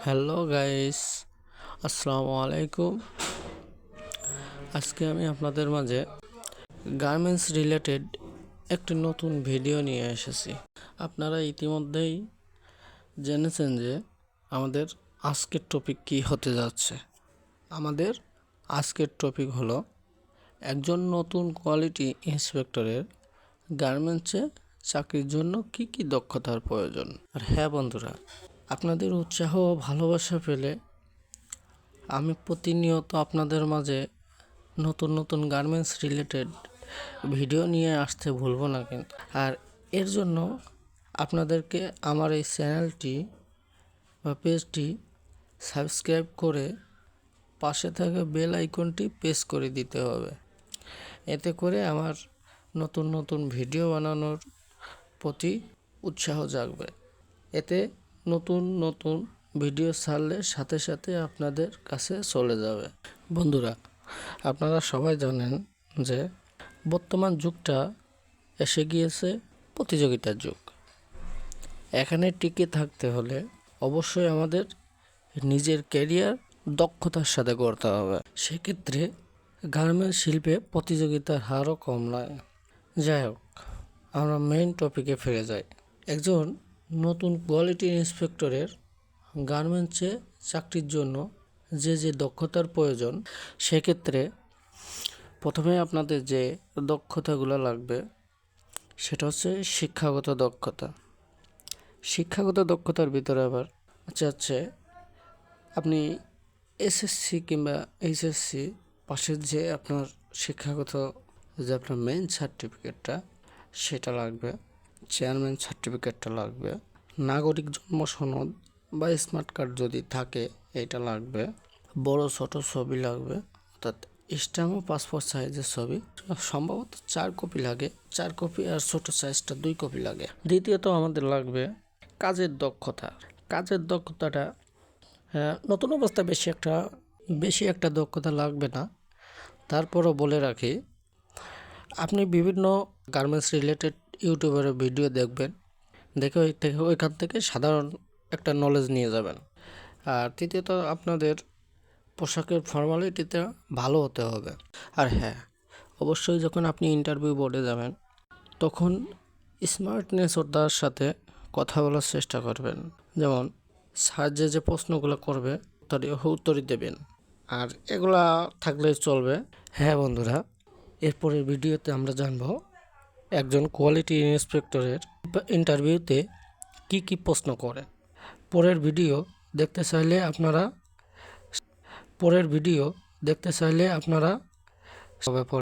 Hello guys, আসসালামু আলাইকুম। আজকে আমি আপনাদের মাঝে গার্মেন্টস রিলেটেড একটি নতুন ভিডিও নিয়ে এসেছি। আপনারা ইতিমধ্যেই জেনেছেন যে আমাদের আজকের টপিক কি হতে যাচ্ছে। আমাদের আজকের টপিক হলো একজন নতুন কোয়ালিটি ইন্সপেক্টরের গার্মেন্টসে চাকরির জন্য কি কি দক্ষতার প্রয়োজন। আর হ্যাঁ বন্ধুরা, আপনাদের উৎসাহ ও ভালোবাসা পেলে আমি প্রতিনিয়ত আপনাদের মাঝে নতুন নতুন গার্মেন্টস রিলেটেড ভিডিও নিয়ে আসতে ভুলবো না কিন্তু। আর এর জন্য আপনাদেরকে আমার এই চ্যানেলটি বা পেজটি সাবস্ক্রাইব করে পাশে থাকা বেল আইকনটি প্রেস করে দিতে হবে। এতে করে আমার নতুন নতুন ভিডিও বানানোর প্রতি উৎসাহ জাগবে। এতে নতুন নতুন ভিডিও ছাড়লে সাথে সাথে আপনাদের কাছে চলে যাবে। বন্ধুরা, আপনারা সবাই জানেন যে বর্তমান যুগটা এসে গিয়েছে প্রতিযোগিতার যুগ। এখানে টিকে থাকতে হলে অবশ্যই আমাদের নিজের ক্যারিয়ার দক্ষতার সাথে করতে হবে। সেক্ষেত্রে গার্মেন্টস শিল্পে প্রতিযোগিতার হারও কম নয়। যাই হোক, আমরা মেইন টপিকে ফিরে যাই। একজন নতুন কোয়ালিটি ইন্সপেক্টরের গার্মেন্টসে চাকরির জন্য যে যে দক্ষতার প্রয়োজন, সেক্ষেত্রে প্রথমে আপনাদের যে দক্ষতাগুলো লাগবে সেটা হচ্ছে শিক্ষাগত দক্ষতা। শিক্ষাগত দক্ষতার ভিতরে আবার হচ্ছে আপনি এসএসসি কিংবা এইচএসসি পাশের যে আপনার শিক্ষাগত যে আপনার মেইন সার্টিফিকেটটা সেটা লাগবে, চেয়ারম্যান সার্টিফিকেটটা লাগবে, নাগরিক জন্ম সনদ বা স্মার্ট কার্ড যদি থাকে এটা লাগবে, বড় ছোট ছবি লাগবে, অর্থাৎ স্ট্যাম্প ও পাসপোর্ট সাইজের ছবি সম্ভবত 4 কপি লাগে, 4 কপি, আর ছোট সাইজটা 2 কপি লাগে। দ্বিতীয়ত আমাদের লাগবে কাজের দক্ষতা। কাজের দক্ষতাটা নতুন অবস্থায় বেশি একটা দক্ষতা লাগবে না। তারপরও বলে রাখি, আপনি বিভিন্ন গার্মেন্টস রিলেটেড ইউটিউবের ভিডিও দেখবেন, দেখে ওইখান থেকে সাধারণ একটা নলেজ নিয়ে যাবেন। আর তৃতীয়ত আপনাদের পোশাকের ফর্মালিটিতে ভালো হতে হবে। আর হ্যাঁ, অবশ্যই যখন আপনি ইন্টারভিউ বোর্ডে যাবেন তখন স্মার্টনেসতার সাথে কথা বলার চেষ্টা করবেন। যেমন স্যার যে প্রশ্নগুলো করবে উত্তরই দেবেন, আর এগুলা থাকলে চলবে। হ্যাঁ বন্ধুরা, এরপরের ভিডিওতে আমরা জানব একজন কোয়ালিটি ইন্সপেক্টরের ইন্টারভিউতে কি কি প্রশ্ন করে। পরের ভিডিও দেখতে চাইলে আপনারা